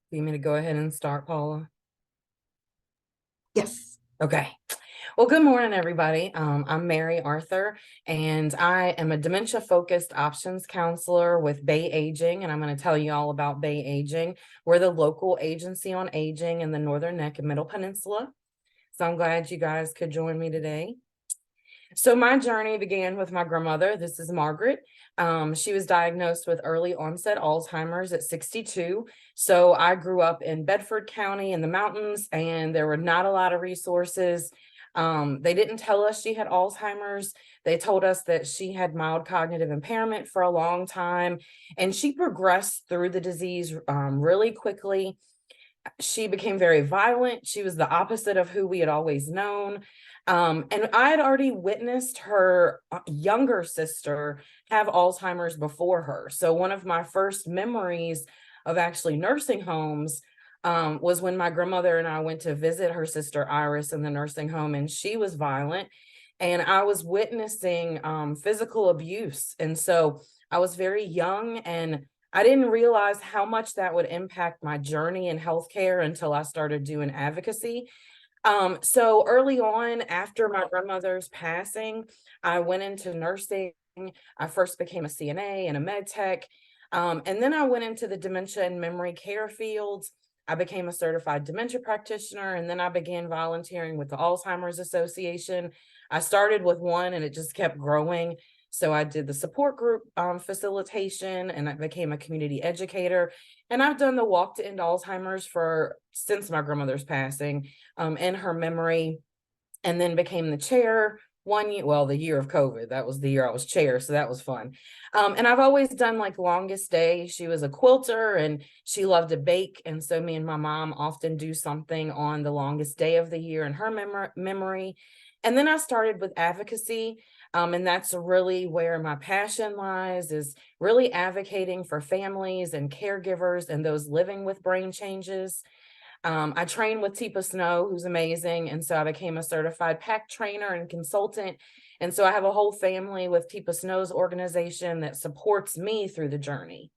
You want me to go ahead and start, Paula? Yes. Okay. Well, good morning, everybody. I'm Mary Arthur, and I am a dementia-focused options counselor with Bay Aging, and I'm going to tell you all about Bay Aging. We're the local agency on aging in the Northern Neck and Middle Peninsula. So I'm glad you guys could join me today. So my journey began with my grandmother. This is Margaret. She was diagnosed with early onset Alzheimer's at 62. So I grew up in Bedford County in the mountains, and there were not a lot of resources. They didn't tell us she had Alzheimer's. They told us that she had mild cognitive impairment for a long time, and she progressed through the disease really quickly. She became very violent. She was the opposite of who we had always known. And I had already witnessed her younger sister have Alzheimer's before her. So one of my first memories of actually nursing homes was when my grandmother and I went to visit her sister Iris in the nursing home, and she was violent. And I was witnessing physical abuse. And so I was very young, and I didn't realize how much that would impact my journey in healthcare until I started doing advocacy. So early on, after my grandmother's passing, I went into nursing. I first became a CNA and a med tech. And then I went into the dementia and memory care fields. I became a certified dementia practitioner, and then I began volunteering with the Alzheimer's Association. I started with one and it just kept growing. So I did the support group facilitation, and I became a community educator. And I've done the walk to end Alzheimer's for since my grandmother's passing in her memory, and then became the chair one year, well, the year of COVID. That was the year I was chair, so that was fun. And I've always done like longest day. She was a quilter and she loved to bake. And so me and my mom often do something on the longest day of the year in her memory. And then I started with advocacy. And that's really where my passion lies, is really advocating for families and caregivers and those living with brain changes. I train with Teepa Snow, who's amazing. And so I became a certified PAC trainer and consultant. And so I have a whole family with Teepa Snow's organization that supports me through the journey.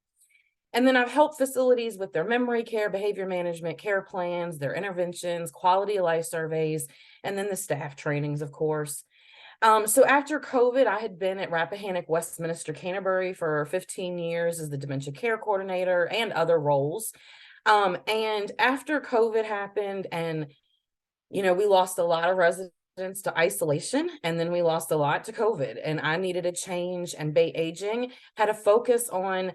And then I've helped facilities with their memory care, behavior management, care plans, their interventions, quality of life surveys, and then the staff trainings, of course. So after COVID, I had been at Rappahannock Westminster Canterbury for 15 years as the dementia care coordinator and other roles. And after COVID happened, and we lost a lot of residents to isolation, and then we lost a lot to COVID, and I needed a change. And Bay Aging had a focus on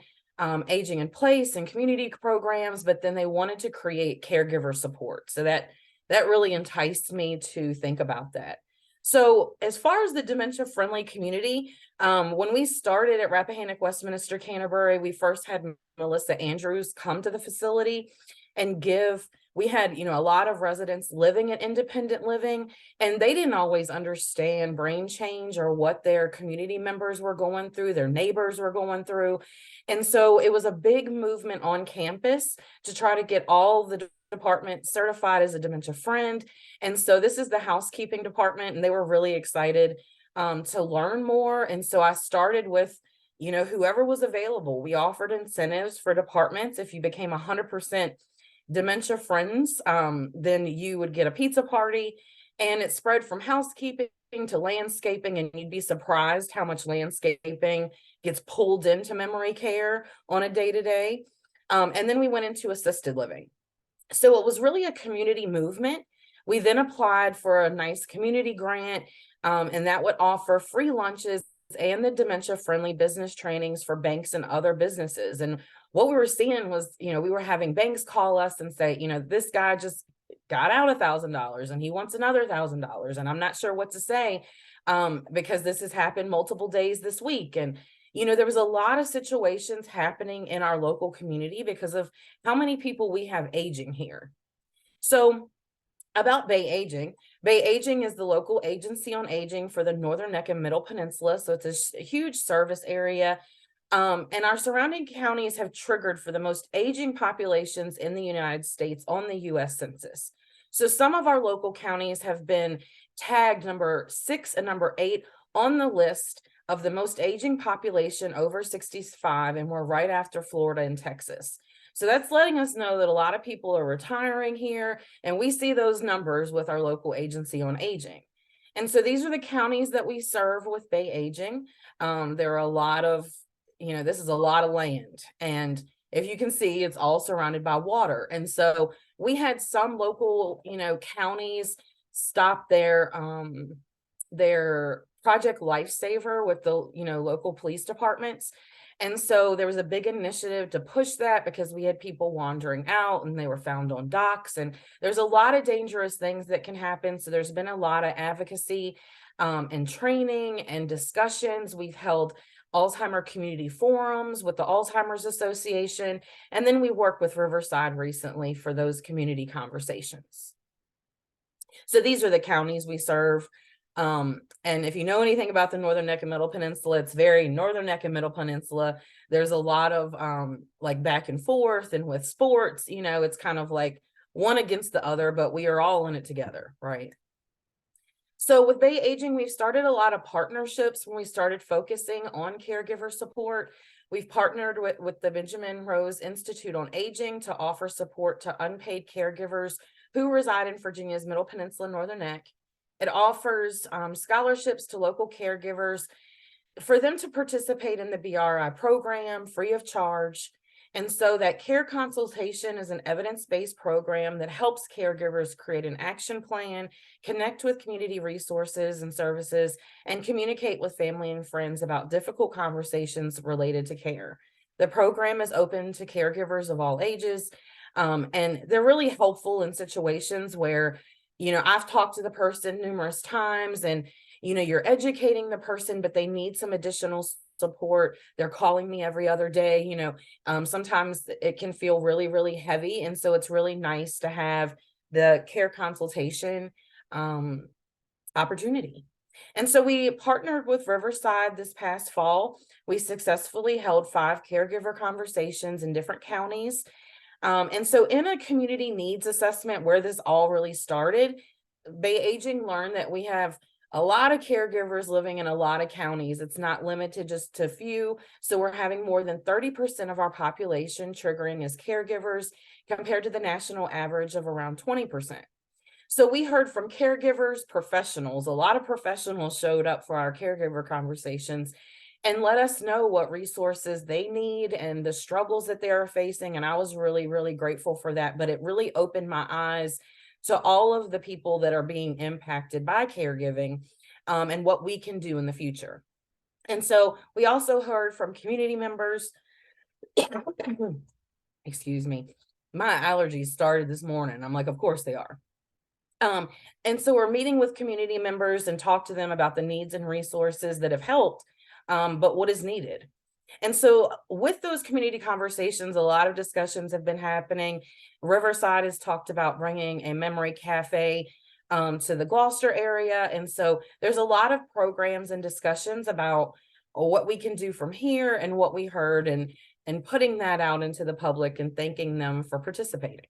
aging in place and community programs, but then they wanted to create caregiver support. So that really enticed me to think about that. So as far as the dementia friendly community, when we started at Rappahannock Westminster Canterbury, we first had Melissa Andrews come to the facility and give. We had, a lot of residents living in independent living, and they didn't always understand brain change or what their community members were going through, their neighbors were going through. And so it was a big movement on campus to try to get all the department certified as a dementia friend. And so this is the housekeeping department, and they were really excited to learn more. And so I started with, whoever was available. We offered incentives for departments. If you became 100% dementia friends, then you would get a pizza party, and it spread from housekeeping to landscaping, and you'd be surprised how much landscaping gets pulled into memory care on a day-to-day. And then we went into assisted living. So it was really a community movement. We then applied for a nice community grant, and that would offer free lunches and the dementia friendly business trainings for banks and other businesses. And what we were seeing was, we were having banks call us and say, this guy just got out $1,000 and he wants another $1,000. And I'm not sure what to say, because this has happened multiple days this week. And there was a lot of situations happening in our local community because of how many people we have aging here. So about Bay Aging. Bay Aging is the local agency on aging for the Northern Neck and Middle Peninsula. So it's a huge service area. And our surrounding counties have triggered for the most aging populations in the United States on the US Census. So some of our local counties have been tagged number 6 and number 8 on the list of the most aging population over 65, and we're right after Florida and Texas. So that's letting us know that a lot of people are retiring here, and we see those numbers with our local agency on aging. And so these are the counties that we serve with Bay Aging. There are a lot of, this is a lot of land. And if you can see, it's all surrounded by water. And so we had some local, counties stop their Project Lifesaver with the, local police departments. And so there was a big initiative to push that because we had people wandering out and they were found on docks. And there's a lot of dangerous things that can happen. So there's been a lot of advocacy and training and discussions. We've held Alzheimer community forums with the Alzheimer's Association. And then we worked with Riverside recently for those community conversations. So these are the counties we serve. And if you know anything about the Northern Neck and Middle Peninsula, it's very Northern Neck and Middle Peninsula. There's a lot of like back and forth, and with sports, it's kind of like one against the other, but we are all in it together, right? So with Bay Aging, we've started a lot of partnerships when we started focusing on caregiver support. We've partnered with the Benjamin Rose Institute on Aging to offer support to unpaid caregivers who reside in Virginia's Middle Peninsula, Northern Neck. It offers scholarships to local caregivers for them to participate in the BRI program free of charge. And so that care consultation is an evidence-based program that helps caregivers create an action plan, connect with community resources and services, and communicate with family and friends about difficult conversations related to care. The program is open to caregivers of all ages, and they're really helpful in situations where, I've talked to the person numerous times and, you're educating the person, but they need some additional support. They're calling me every other day, sometimes it can feel really, really heavy. And so it's really nice to have the care consultation opportunity. And so we partnered with Riverside this past fall. We successfully held 5 caregiver conversations in different counties. And so in a community needs assessment where this all really started, Bay Aging learned that we have a lot of caregivers living in a lot of counties. It's not limited just to few. So we're having more than 30% of our population triggering as caregivers compared to the national average of around 20%. So we heard from caregivers, professionals, a lot of professionals showed up for our caregiver conversations and let us know what resources they need and the struggles that they're facing. And I was really, really grateful for that. But it really opened my eyes to all of the people that are being impacted by caregiving and what we can do in the future. And so we also heard from community members. Excuse me. My allergies started this morning. I'm like, of course they are. And so we're meeting with community members and talk to them about the needs and resources that have helped, but what is needed. And so with those community conversations, a lot of discussions have been happening. Riverside has talked about bringing a memory cafe to the Gloucester area. And so there's a lot of programs and discussions about what we can do from here and what we heard, and putting that out into the public and thanking them for participating.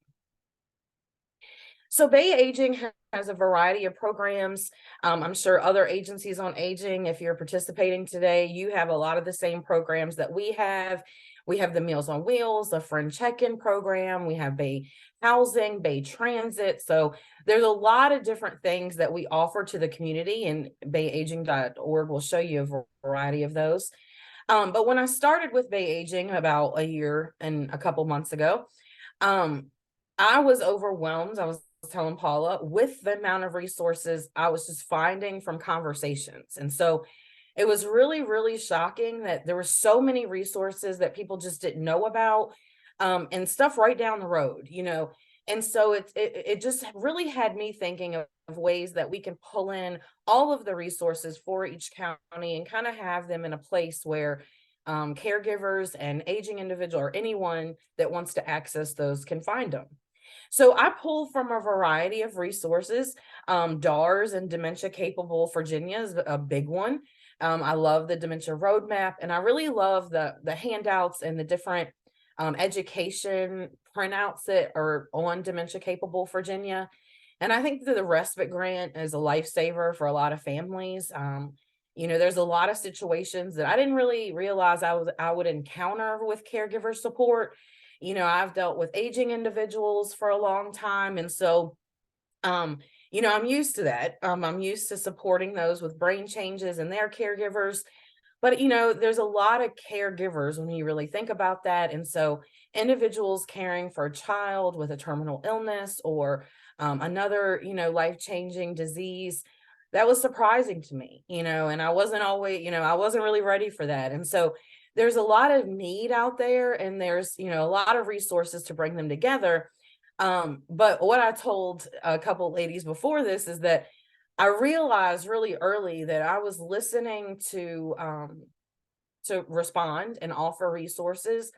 So Bay Aging has a variety of programs. I'm sure other agencies on aging, if you're participating today, you have a lot of the same programs that we have. We have the Meals on Wheels, a friend check-in program. We have Bay Housing, Bay Transit. So there's a lot of different things that we offer to the community, and bayaging.org will show you a variety of those. But when I started with Bay Aging about a year and a couple months ago, I was overwhelmed. I was telling Paula, with the amount of resources I was just finding from conversations. And so it was really, really shocking that there were so many resources that people just didn't know about, and stuff right down the road, And so it just really had me thinking of ways that we can pull in all of the resources for each county and kind of have them in a place where caregivers and aging individual or anyone that wants to access those can find them. So I pull from a variety of resources. DARS and Dementia Capable Virginia is a big one. I love the Dementia Roadmap, and I really love the handouts and the different education printouts that are on Dementia Capable Virginia. And I think that the respite grant is a lifesaver for a lot of families. There's a lot of situations that I didn't really realize I would encounter with caregiver support. I've dealt with aging individuals for a long time. And so, I'm used to that. I'm used to supporting those with brain changes and their caregivers. But, there's a lot of caregivers when you really think about that. And so individuals caring for a child with a terminal illness or another, life-changing disease, that was surprising to me, and I wasn't always, I wasn't really ready for that. And so there's a lot of need out there, and there's, a lot of resources to bring them together. But what I told a couple ladies before this is that I realized really early that I was listening to respond and offer resources.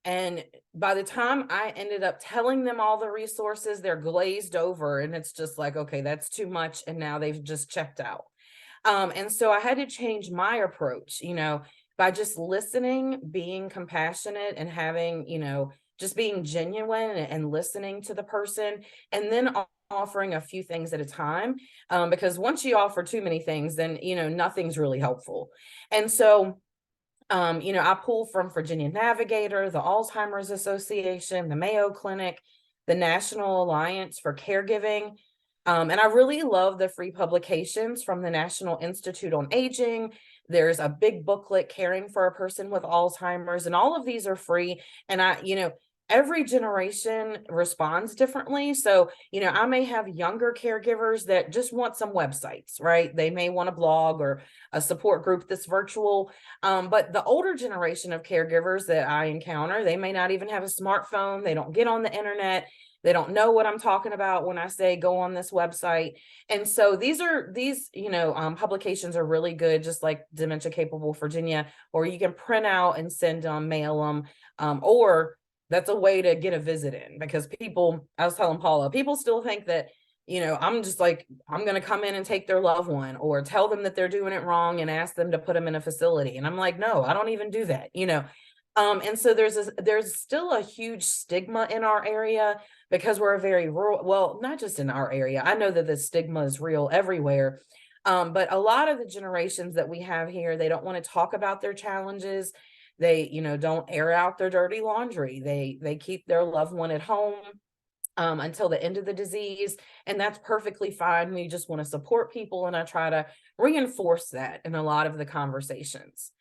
And by the time I ended up telling them all the resources, they're glazed over and it's just like, okay, that's too much. And now they've just checked out. And so I had to change my approach, by just listening, being compassionate and having, just being genuine and listening to the person, and then offering a few things at a time. Because once you offer too many things, then, nothing's really helpful. And so, I pull from Virginia Navigator, the Alzheimer's Association, the Mayo Clinic, the National Alliance for Caregiving. And I really love the free publications from the National Institute on Aging. There's a big booklet, Caring for a Person with Alzheimer's, and all of these are free. And every generation responds differently. So, I may have younger caregivers that just want some websites, right? They may want a blog or a support group that's virtual. But the older generation of caregivers that I encounter, they may not even have a smartphone. They don't get on the internet. They don't know what I'm talking about when I say go on this website. And so these publications are really good, just like Dementia Capable Virginia, or you can print out and send them, mail them, or that's a way to get a visit in, because I was telling Paula, people still think that, I'm just like, I'm going to come in and take their loved one or tell them that they're doing it wrong and ask them to put them in a facility. And I'm like, no, I don't even do that, and so there's still a huge stigma in our area because we're a very rural, well, not just in our area. I know that the stigma is real everywhere. But a lot of the generations that we have here, they don't want to talk about their challenges. They, don't air out their dirty laundry. They keep their loved one at home until the end of the disease. And that's perfectly fine. We just want to support people. And I try to reinforce that in a lot of the conversations.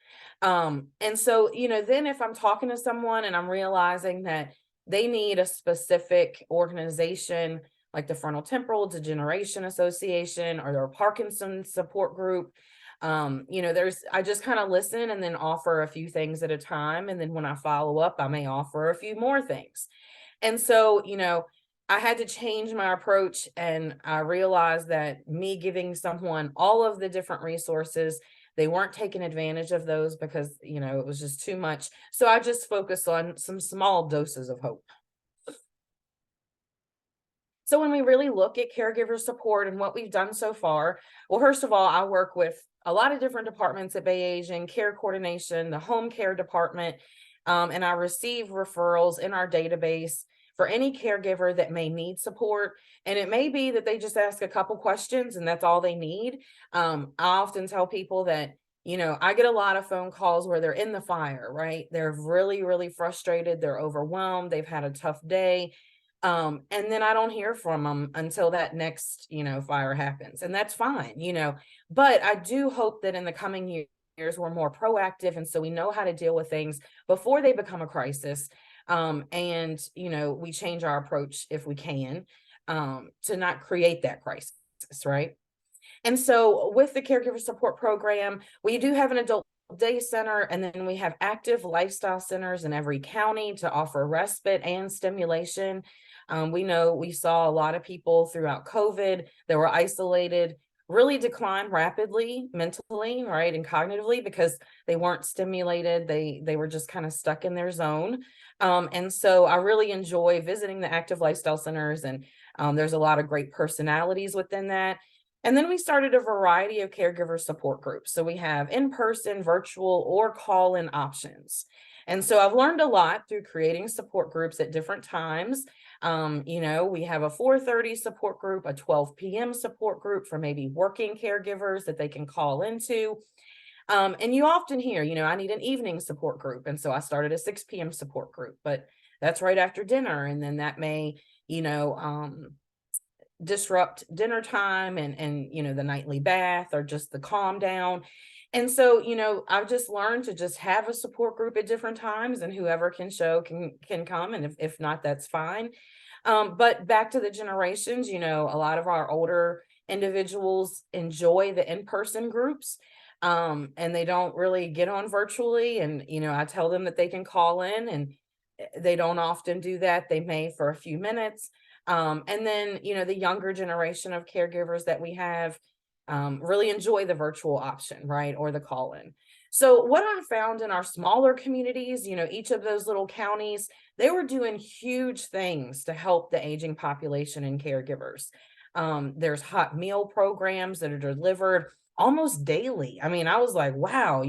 And so, then if I'm talking to someone and I'm realizing that they need a specific organization like the Frontotemporal Degeneration Association or their Parkinson's support group, I just kind of listen and then offer a few things at a time. And then when I follow up, I may offer a few more things. And so, I had to change my approach, and I realized that me giving someone all of the different resources, they weren't taking advantage of those because, it was just too much. So I just focused on some small doses of hope. So when we really look at caregiver support and what we've done so far, well, first of all, I work with a lot of different departments at Bay Aging, care coordination, the home care department, and I receive referrals in our database for any caregiver that may need support. And it may be that they just ask a couple questions and that's all they need. I often tell people that, I get a lot of phone calls where they're in the fire, right? They're really, really frustrated. They're overwhelmed. They've had a tough day. And then I don't hear from them until that next, fire happens. And that's fine, but I do hope that in the coming years, we're more proactive. And so we know how to deal with things before they become a crisis. And, we change our approach if we can, to not create that crisis, right? And so with the caregiver support program, we do have an adult day center, and then we have active lifestyle centers in every county to offer respite and stimulation. We know we saw a lot of people throughout COVID that were isolated really decline rapidly mentally, right, and cognitively because they weren't stimulated. They were just kind of stuck in their zone. And so I really enjoy visiting the active lifestyle centers, and there's a lot of great personalities within that. And then we started a variety of caregiver support groups. So we have in-person, virtual, or call-in options. And so I've learned a lot through creating support groups at different times. We have a 4:30 support group, a 12 p.m. support group for maybe working caregivers that they can call into. And you often hear, I need an evening support group. And so I started a 6 p.m. support group. But that's right after dinner. And then that may, disrupt dinner time and the nightly bath or just the calm down. And so, I've just learned to just have a support group at different times, and whoever can show can come, and if not, that's fine. But back to the generations, a lot of our older individuals enjoy the in-person groups, and they don't really get on virtually. And I tell them that they can call in, and they don't often do that. They may for a few minutes. And then, the younger generation of caregivers that we have really enjoy the virtual option, right? Or the call in. So, what I found in our smaller communities, each of those little counties, they were doing huge things to help the aging population and caregivers. There's hot meal programs that are delivered almost daily. I mean, I was like, wow,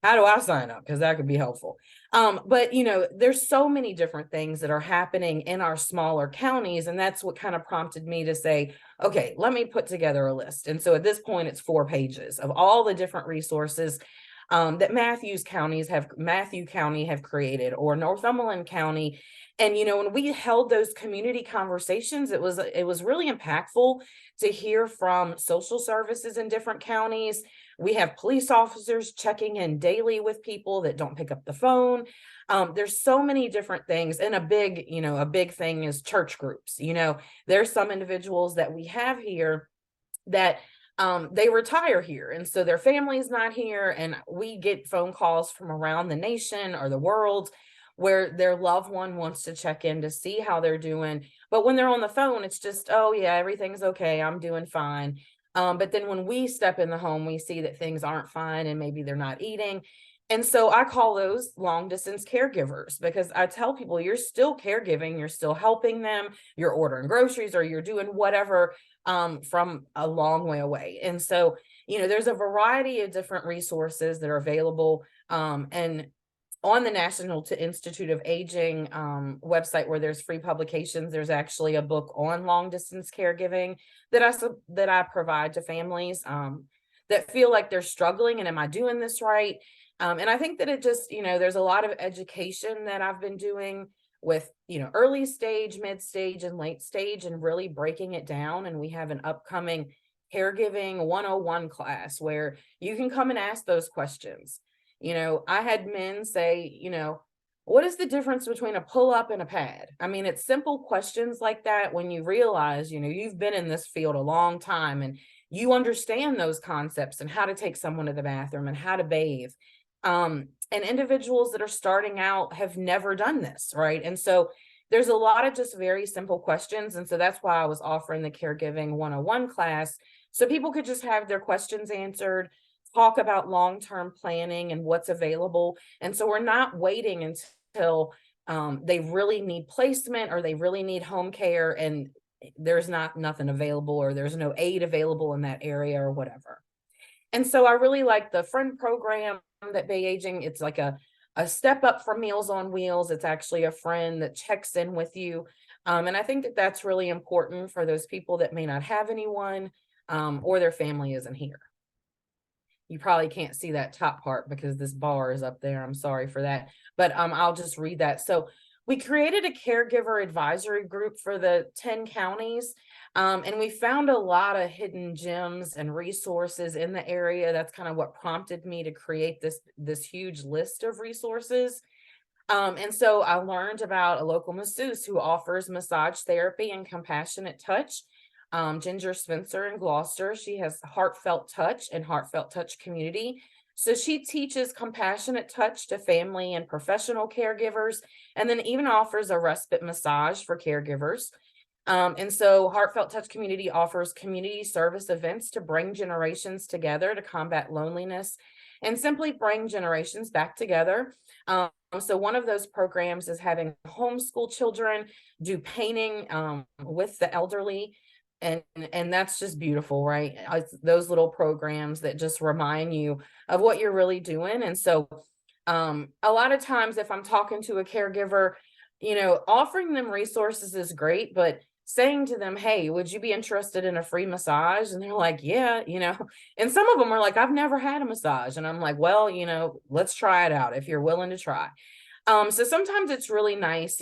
how do I sign up? Because that could be helpful. But there's so many different things that are happening in our smaller counties. And that's what kind of prompted me to say, okay, let me put together a list. And so at this point, it's 4 pages of all the different resources that Matthew County have created, or Northumberland County. And when we held those community conversations, it was really impactful to hear from social services in different counties. We have police officers checking in daily with people that don't pick up the phone. There's so many different things. And a big thing is church groups. There's some individuals that we have here that they retire here, and so their family's not here, and we get phone calls from around the nation or the world where their loved one wants to check in to see how they're doing. But when they're on the phone, it's just, oh yeah, everything's okay, I'm doing fine. But then when we step in the home, we see that things aren't fine, and maybe they're not eating. And so I call those long distance caregivers, because I tell people, you're still caregiving, you're still helping them, you're ordering groceries, or you're doing whatever from a long way away. And so, there's a variety of different resources that are available. And on the National Institute of Aging website, where there's free publications, there's actually a book on long distance caregiving that I provide to families that feel like they're struggling, and am I doing this right? And I think that it just, there's a lot of education that I've been doing with, early stage, mid stage, and late stage, and really breaking it down. And we have an upcoming caregiving 101 class where you can come and ask those questions. I had men say, what is the difference between a pull-up and a pad? I mean, it's simple questions like that when you realize, you've been in this field a long time, and you understand those concepts and how to take someone to the bathroom and how to bathe. And individuals that are starting out have never done this, right? And so there's a lot of just very simple questions. And so that's why I was offering the Caregiving 101 class, so people could just have their questions answered, talk about long-term planning and what's available. And so we're not waiting until they really need placement or they really need home care and there's nothing available, or there's no aid available in that area or whatever. And so I really like the friend program that Bay Aging. It's like a step up from Meals on Wheels. It's actually a friend that checks in with you. And I think that that's really important for those people that may not have anyone or their family isn't here. You probably can't see that top part because this bar is up there. I'm sorry for that. But I'll just read that. So we created a caregiver advisory group for the 10 counties. And we found a lot of hidden gems and resources in the area. That's kind of what prompted me to create this huge list of resources. And so I learned about a local masseuse who offers massage therapy and compassionate touch. Ginger Spencer in Gloucester. She has Heartfelt Touch and Heartfelt Touch Community. So she teaches compassionate touch to family and professional caregivers, and then even offers a respite massage for caregivers. And so Heartfelt Touch Community offers community service events to bring generations together to combat loneliness and simply bring generations back together. So one of those programs is having homeschool children do painting with the elderly. And that's just beautiful, right? Those little programs that just remind you of what you're really doing. And so a lot of times if I'm talking to a caregiver, offering them resources is great, but saying to them, hey, would you be interested in a free massage? And they're like, yeah, and some of them are like, I've never had a massage. And I'm like, well, let's try it out if you're willing to try. So sometimes it's really nice,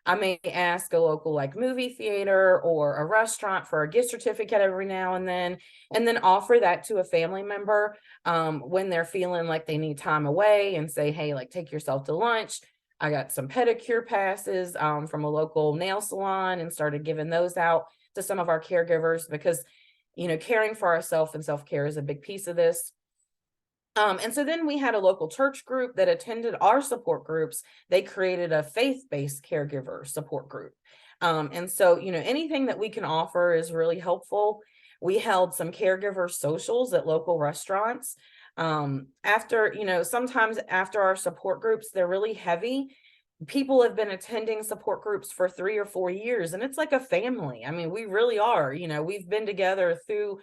I may ask a local like movie theater or a restaurant for a gift certificate every now and then offer that to a family member when they're feeling like they need time away and say, hey, like take yourself to lunch. I got some pedicure passes from a local nail salon and started giving those out to some of our caregivers because, caring for ourselves and self-care is a big piece of this. And so then we had a local church group that attended our support groups. They created a faith-based caregiver support group. And so, anything that we can offer is really helpful. We held some caregiver socials at local restaurants. After, sometimes after our support groups, they're really heavy. People have been attending support groups for 3 or 4 years, and it's like a family. I mean, we really are, we've been together through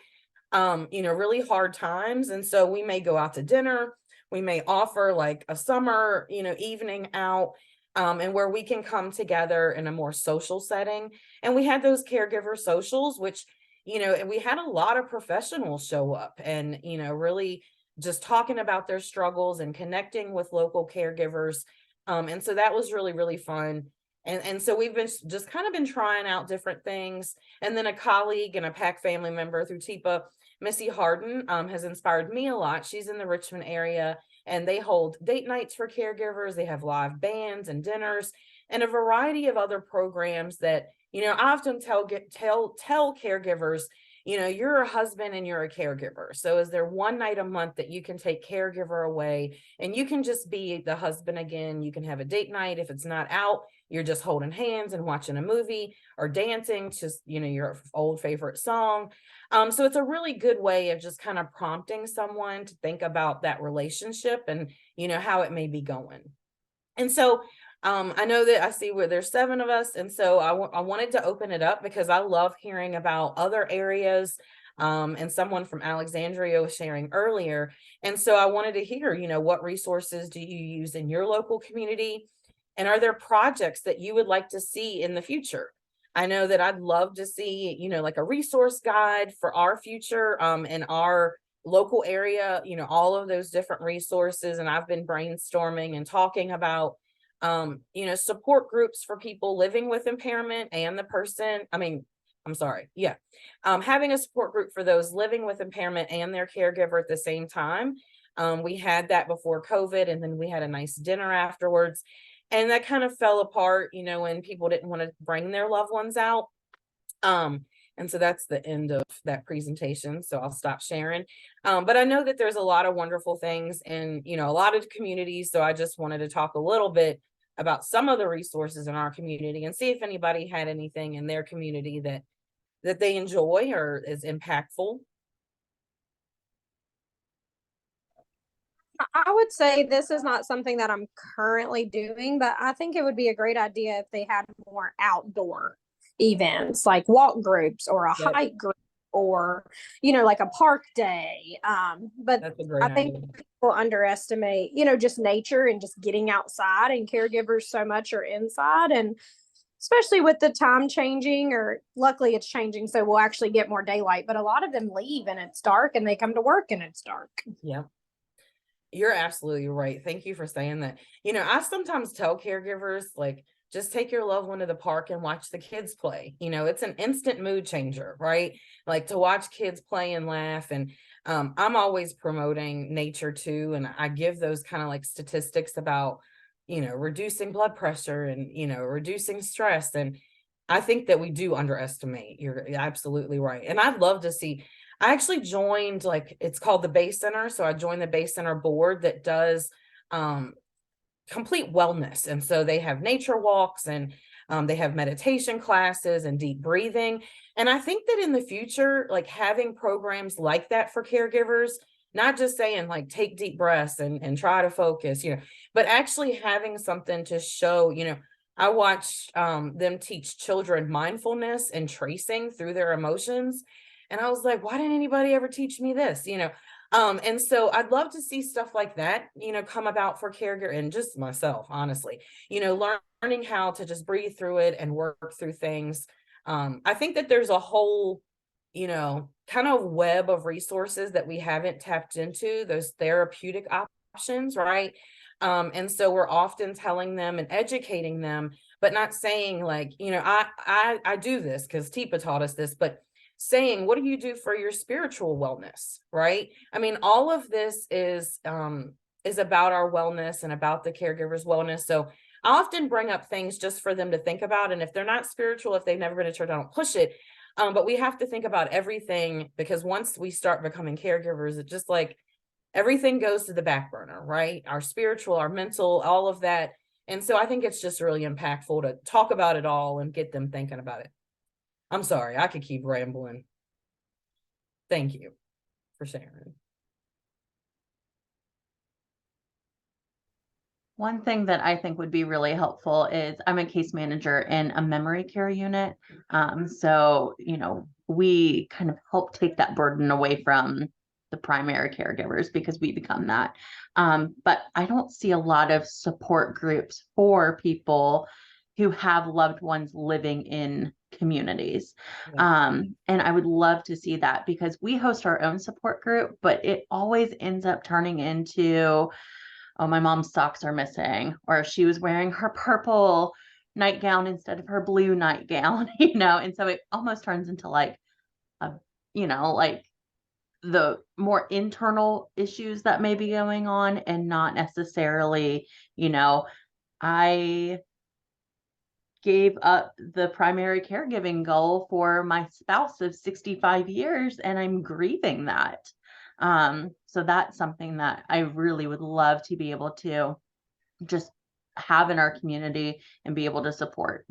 really hard times. And so we may go out to dinner, we may offer like a summer, evening out, and where we can come together in a more social setting. And we had those caregiver socials, which, and we had a lot of professionals show up and, really just talking about their struggles and connecting with local caregivers. And so that was really, really fun. And so we've been just kind of been trying out different things. And then a colleague and a PAC family member through TIPA, Missy Harden, has inspired me a lot. She's in the Richmond area and they hold date nights for caregivers. They have live bands and dinners and a variety of other programs that, I often tell caregivers, you're a husband and you're a caregiver. So is there one night a month that you can take caregiver away and you can just be the husband again? You can have a date night. If it's not out, you're just holding hands and watching a movie or dancing to, your old favorite song. So it's a really good way of just kind of prompting someone to think about that relationship and, how it may be going. And so I know that I see where there's 7 of us. And so I wanted to open it up because I love hearing about other areas. And someone from Alexandria was sharing earlier. And so I wanted to hear, what resources do you use in your local community? And are there projects that you would like to see in the future? I know that I'd love to see, like a resource guide for our future in our local area, all of those different resources. And I've been brainstorming and talking about, support groups for people living with impairment and the person, having a support group for those living with impairment and their caregiver at the same time. We had that before COVID, and then we had a nice dinner afterwards. And that kind of fell apart, when people didn't want to bring their loved ones out. And so that's the end of that presentation. So I'll stop sharing. But I know that there's a lot of wonderful things in, a lot of communities. So I just wanted to talk a little bit about some of the resources in our community and see if anybody had anything in their community that they enjoy or is impactful. I would say this is not something that I'm currently doing, but I think it would be a great idea if they had more outdoor events like walk groups or a Yep. hike group or, like a park day. But That's a great I think idea. people underestimate, just nature and just getting outside, and caregivers so much are inside. And especially with the time changing, or luckily it's changing, so we'll actually get more daylight. But a lot of them leave and it's dark and they come to work and it's dark. Yeah. You're absolutely right. Thank you for saying that. I sometimes tell caregivers, like, just take your loved one to the park and watch the kids play. It's an instant mood changer, right? Like to watch kids play and laugh. And I'm always promoting nature too. And I give those kind of like statistics about, reducing blood pressure and, reducing stress. And I think that we do underestimate. You're absolutely right. And I'd love to see, I actually joined, like, it's called the Bay Center. So I joined the Bay Center board that does complete wellness. And so they have nature walks and they have meditation classes and deep breathing. And I think that in the future, like having programs like that for caregivers, not just saying like take deep breaths and try to focus, but actually having something to show, I watched them teach children mindfulness and tracing through their emotions. And I was like, why didn't anybody ever teach me this? And so I'd love to see stuff like that, come about for caregiver and just myself, honestly, learning how to just breathe through it and work through things. I think that there's a whole, kind of web of resources that we haven't tapped into, those therapeutic options, right? And so we're often telling them and educating them, but not saying like, I do this because Teepa taught us this, but saying, what do you do for your spiritual wellness, right? I mean, all of this is about our wellness and about the caregiver's wellness. So I often bring up things just for them to think about. And if they're not spiritual, if they've never been to church, I don't push it. But we have to think about everything, because once we start becoming caregivers, it just like everything goes to the back burner, right? Our spiritual, our mental, all of that. And so I think it's just really impactful to talk about it all and get them thinking about it. I'm sorry, I could keep rambling. Thank you for sharing. One thing that I think would be really helpful is I'm a case manager in a memory care unit. So, we kind of help take that burden away from the primary caregivers because we become that. But I don't see a lot of support groups for people who have loved ones living in communities. And I would love to see that, because we host our own support group, but it always ends up turning into, oh, my mom's socks are missing, or she was wearing her purple nightgown instead of her blue nightgown, and so it almost turns into like like the more internal issues that may be going on, and not necessarily, I gave up the primary caregiving goal for my spouse of 65 years and I'm grieving that. So that's something that I really would love to be able to just have in our community and be able to support.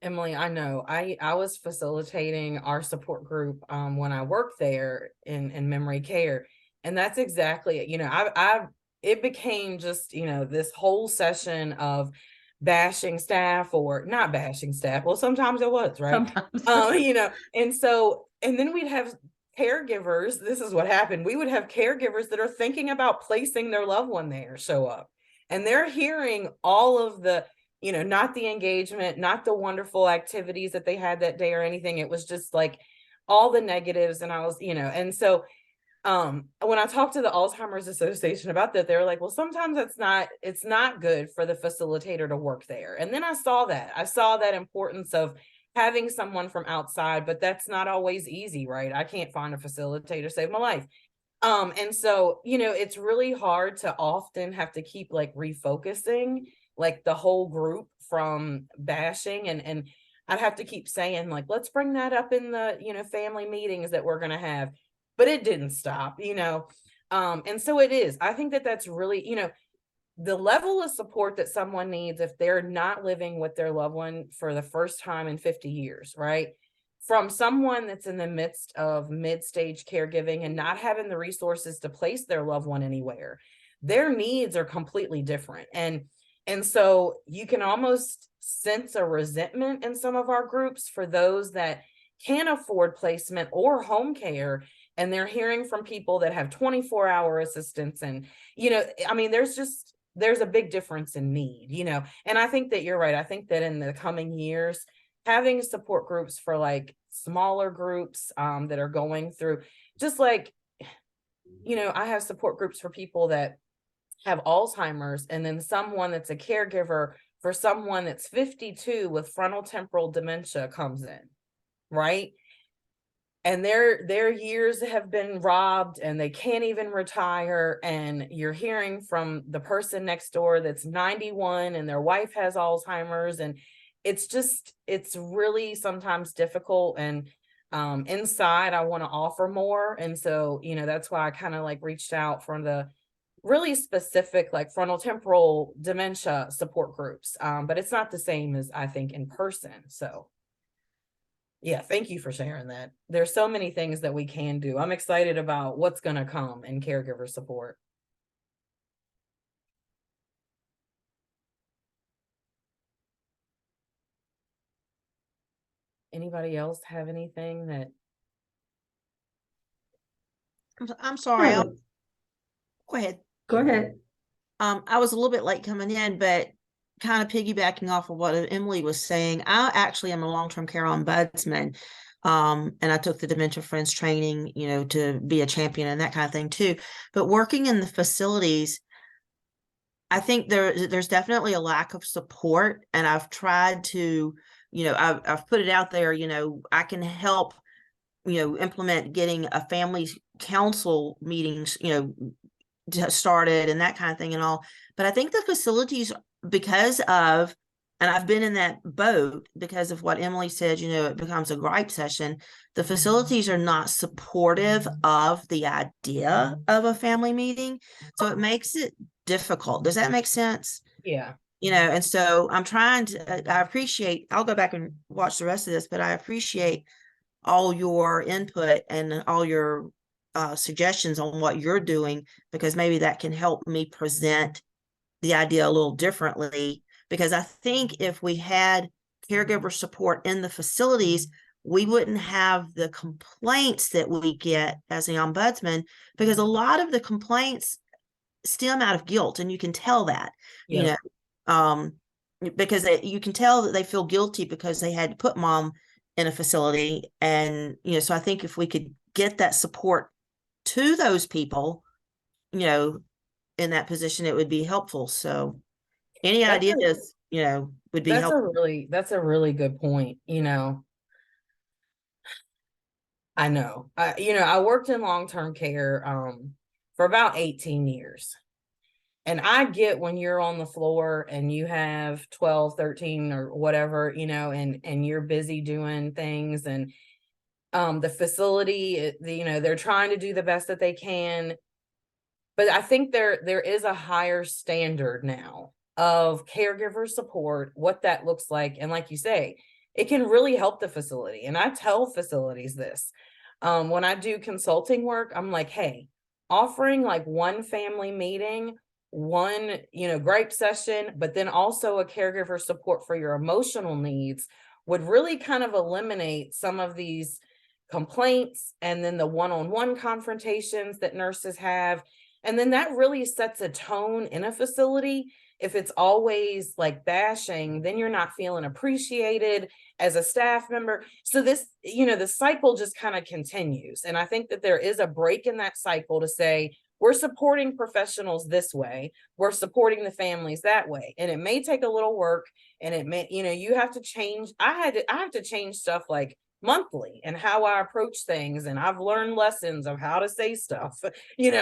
Emily, I know I was facilitating our support group when I worked there in memory care. And that's exactly it. It became just, this whole session of bashing staff or not bashing staff. Well, sometimes it was, right? Sometimes. And then we'd have caregivers. This is what happened. We would have caregivers that are thinking about placing their loved one there show up, and they're hearing all of the, not the engagement, not the wonderful activities that they had that day or anything. It was just like all the negatives. And I was, and so when I talked to the Alzheimer's Association about that, they were like, well, sometimes it's not good for the facilitator to work there. And then I saw that importance of having someone from outside, but that's not always easy, right? I can't find a facilitator to save my life. And so, it's really hard to often have to keep like refocusing like the whole group from bashing, and I'd have to keep saying like, let's bring that up in the, family meetings that we're going to have. But it didn't stop, and so it is. I think that that's really, the level of support that someone needs if they're not living with their loved one for the first time in 50 years, right? From someone that's in the midst of mid-stage caregiving and not having the resources to place their loved one anywhere, their needs are completely different. And so you can almost sense a resentment in some of our groups for those that can't afford placement or home care. And they're hearing from people that have 24-hour assistance. And, there's a big difference in need, and I think that you're right. I think that in the coming years, having support groups for like smaller groups that are going through, just like, I have support groups for people that have Alzheimer's, and then someone that's a caregiver for someone that's 52 with frontal temporal dementia comes in, right? And their years have been robbed and they can't even retire. And you're hearing from the person next door that's 91 and their wife has Alzheimer's. And it's really sometimes difficult. And inside I want to offer more. And so, that's why I kind of like reached out for the really specific like frontal temporal dementia support groups. But it's not the same as I think in person. So yeah, thank you for sharing that. There's so many things that we can do. I'm excited about what's going to come in caregiver support. Anybody else have anything that? I'm sorry. Go ahead. Go ahead. I was a little bit late coming in, but kind of piggybacking off of what Emily was saying, I actually am a long-term care ombudsman. And I took the Dementia Friends training, to be a champion and that kind of thing too. But working in the facilities, I think there's definitely a lack of support, and I've tried to, I've put it out there, I can help, implement getting a family council meetings, started and that kind of thing and all. But I think the facilities, because of, and I've been in that boat because of what Emily said, it becomes a gripe session. The facilities are not supportive of the idea of a family meeting. So it makes it difficult. Does that make sense? Yeah. And so I'm trying to, I appreciate, I'll go back and watch the rest of this, but I appreciate all your input and all your suggestions on what you're doing, because maybe that can help me present the idea a little differently. Because I think if we had caregiver support in the facilities, we wouldn't have the complaints that we get as the ombudsman, because a lot of the complaints stem out of guilt, and you can tell that, Yeah. Because you can tell that they feel guilty because they had to put mom in a facility. And, so I think if we could get that support to those people, in that position, it would be helpful. So any That's a- ideas, would be helpful. That's a really good point. I know. I worked in long-term care for about 18 years. And I get when you're on the floor and you have 12, 13 or whatever, and you're busy doing things, and the facility, they're trying to do the best that they can. But I think there is a higher standard now of caregiver support, what that looks like. And like you say, it can really help the facility. And I tell facilities this. When I do consulting work, I'm like, hey, offering like one family meeting, one, gripe session, but then also a caregiver support for your emotional needs would really kind of eliminate some of these complaints, and then the one-on-one confrontations that nurses have. And then that really sets a tone in a facility. If it's always like bashing, then you're not feeling appreciated as a staff member. So this, the cycle just kind of continues. And I think that there is a break in that cycle to say, we're supporting professionals this way, we're supporting the families that way. And it may take a little work, and it may, you have to change. I have to change stuff like monthly and how I approach things. And I've learned lessons of how to say stuff, and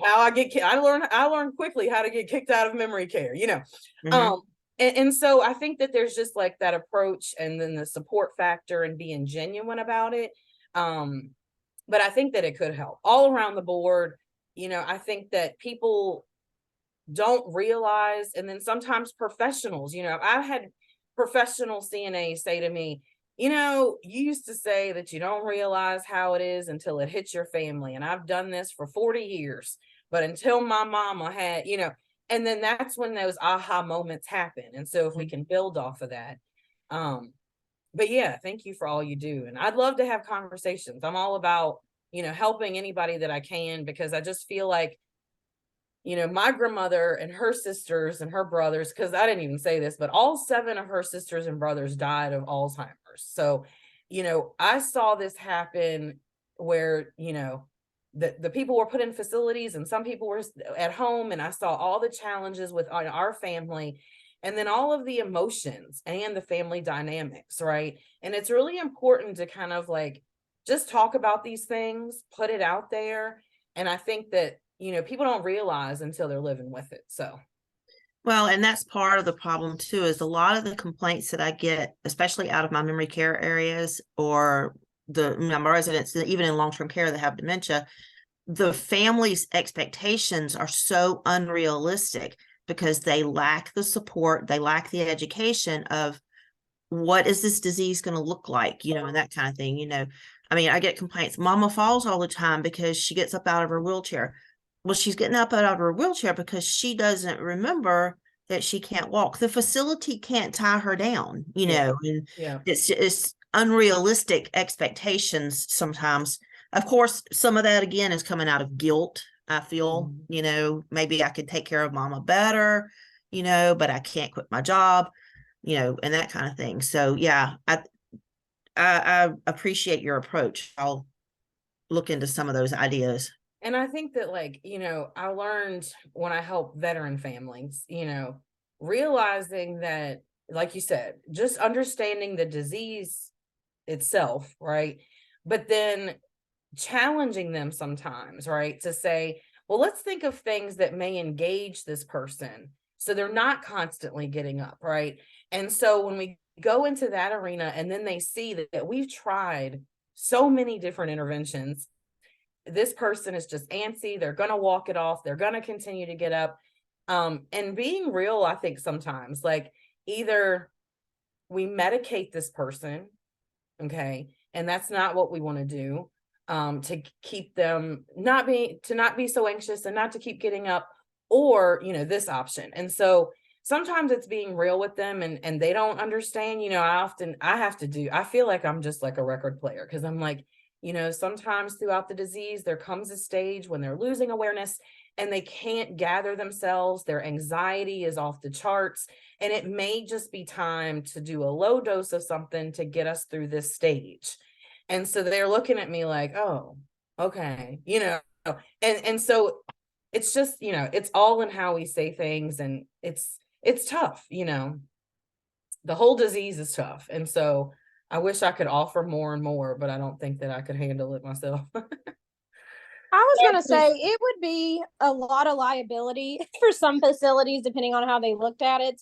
how I learned quickly how to get kicked out of memory care, Mhm. and so I think that there's just like that approach, and then the support factor and being genuine about it. But I think that it could help all around the board. I think that people don't realize, and then sometimes professionals, I've had professional CNAs say to me, you used to say that you don't realize how it is until it hits your family. And I've done this for 40 years, but until my mama had, and then that's when those aha moments happen. And so if we can build off of that, but yeah, thank you for all you do. And I'd love to have conversations. I'm all about, helping anybody that I can, because I just feel like, my grandmother and her sisters and her brothers, because I didn't even say this, but all 7 of her sisters and brothers died of Alzheimer's. So, I saw this happen where, the people were put in facilities and some people were at home, and I saw all the challenges with our family, and then all of the emotions and the family dynamics, right? And it's really important to kind of like just talk about these things, put it out there. And I think that, people don't realize until they're living with it. So, Well, and that's part of the problem too, is a lot of the complaints that I get, especially out of my memory care areas or my residents, even in long-term care that have dementia, the family's expectations are so unrealistic because they lack the support, they lack the education of what is this disease going to look like, and that kind of thing. I mean, I get complaints, mama falls all the time because she gets up out of her wheelchair. Well, she's getting up out of her wheelchair because she doesn't remember that she can't walk. The facility can't tie her down, and yeah. it's unrealistic expectations sometimes. Of course, some of that again is coming out of guilt. I feel, maybe I could take care of mama better, but I can't quit my job, and that kind of thing. So yeah, I appreciate your approach. I'll look into some of those ideas. And I think that, like, I learned when I help veteran families, realizing that, like you said, just understanding the disease itself, right? But then challenging them sometimes, right? To say, well, let's think of things that may engage this person so they're not constantly getting up, right? And so when we go into that arena and then they see that we've tried so many different interventions, this person is just antsy, they're going to walk it off, they're going to continue to get up. And being real, I think sometimes, like, either we medicate this person, okay, and that's not what we want to do, to keep them not be so anxious and not to keep getting up, or this option. And so sometimes it's being real with them, and they don't understand. I feel like I'm just like a record player, because I'm like, sometimes throughout the disease there comes a stage when they're losing awareness and they can't gather themselves, their anxiety is off the charts, and it may just be time to do a low dose of something to get us through this stage. And so they're looking at me like, oh, okay, and so it's just, it's all in how we say things, and it's tough, the whole disease is tough. And so I wish I could offer more and more, but I don't think that I could handle it myself. I was going to say it would be a lot of liability for some facilities, depending on how they looked at it.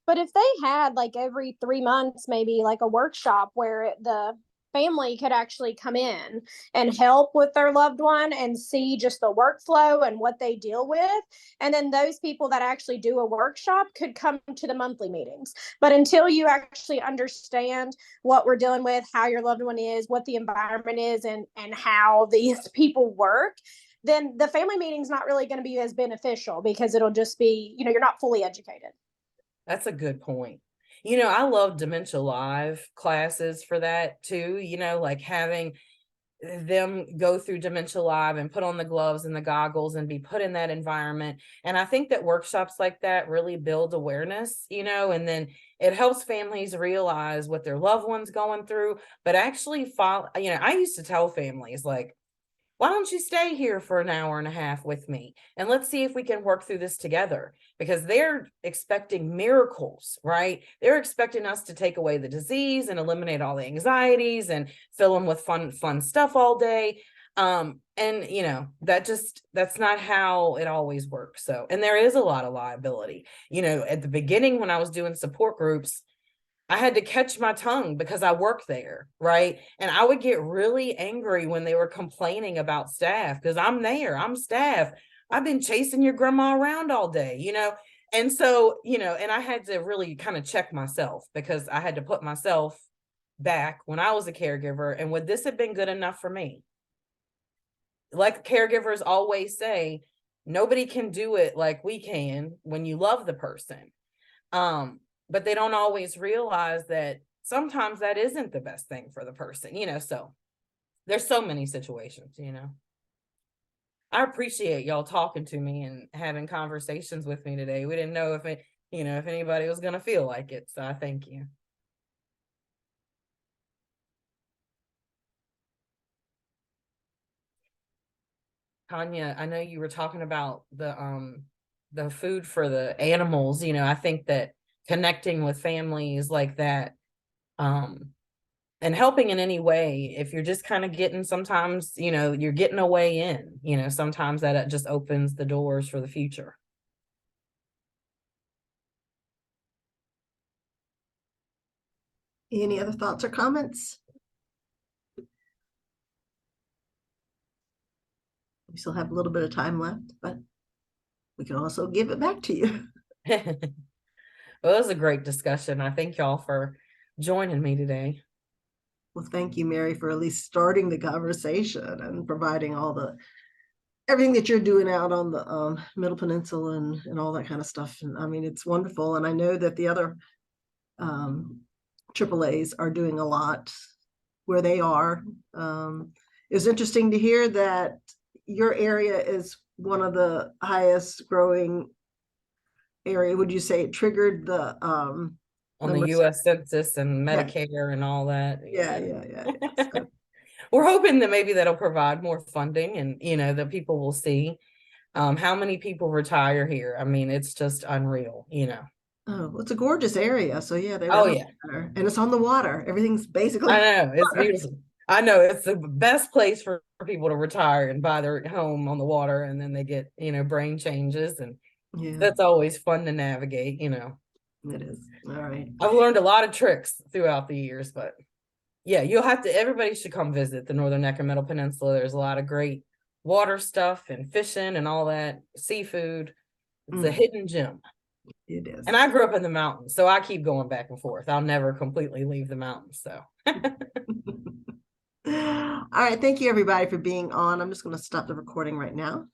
But if they had, like, every 3 months, maybe like a workshop where the family could actually come in and help with their loved one and see just the workflow and what they deal with. And then those people that actually do a workshop could come to the monthly meetings. But until you actually understand what we're dealing with, how your loved one is, what the environment is, and how these people work, then the family meeting's not really going to be as beneficial, because it'll just be, you're not fully educated. That's a good point. I love Dementia Live classes for that too, like having them go through Dementia Live and put on the gloves and the goggles and be put in that environment. And I think that workshops like that really build awareness, and then it helps families realize what their loved one's going through, but actually follow. I used to tell families, like, why don't you stay here for an hour and a half with me, and let's see if we can work through this together, because they're expecting miracles, right? They're expecting us to take away the disease and eliminate all the anxieties and fill them with fun stuff all day. And that's not how it always works. So, and there is a lot of liability. At the beginning, when I was doing support groups, I had to catch my tongue because I worked there, right? And I would get really angry when they were complaining about staff, because I'm staff. I've been chasing your grandma around all day, And so, and I had to really kind of check myself, because I had to put myself back when I was a caregiver, and would this have been good enough for me? Like caregivers always say, nobody can do it like we can when you love the person. But they don't always realize that sometimes that isn't the best thing for the person, so there's so many situations, I appreciate y'all talking to me and having conversations with me today. We didn't know if if anybody was going to feel like it. So I thank you. Tanya, I know you were talking about the food for the animals. I think that connecting with families like that, and helping in any way, if you're just kind of getting, sometimes, you're getting a way in, sometimes that just opens the doors for the future. Any other thoughts or comments? We still have a little bit of time left, but we can also give it back to you. Well, it was a great discussion. I thank y'all for joining me today. Well, thank you, Mary, for at least starting the conversation and providing everything that you're doing out on the Middle Peninsula and all that kind of stuff. And I mean, it's wonderful. And I know that the other AAAs are doing a lot where they are. It's interesting to hear that your area is one of the highest growing area. Would you say it triggered the on the US Census and Medicare and all that? Yeah. So. we're hoping that maybe that'll provide more funding and, that people will see how many people retire here. I mean, it's just unreal, Oh, well, it's a gorgeous area. So yeah, they Oh, really yeah. matter. And it's on the water. Everything's basically I know, it's beautiful. I know it's the best place for people to retire and buy their home on the water, and then they get, brain changes, and yeah, that's always fun to navigate, it is. All right. I've learned a lot of tricks throughout the years, but yeah, everybody should come visit the Northern Neck and Middle Peninsula. There's a lot of great water stuff and fishing and all that, seafood. It's a hidden gem. It is. And I grew up in the mountains, so I keep going back and forth. I'll never completely leave the mountains, so. All right. Thank you everybody for being on. I'm just going to stop the recording right now.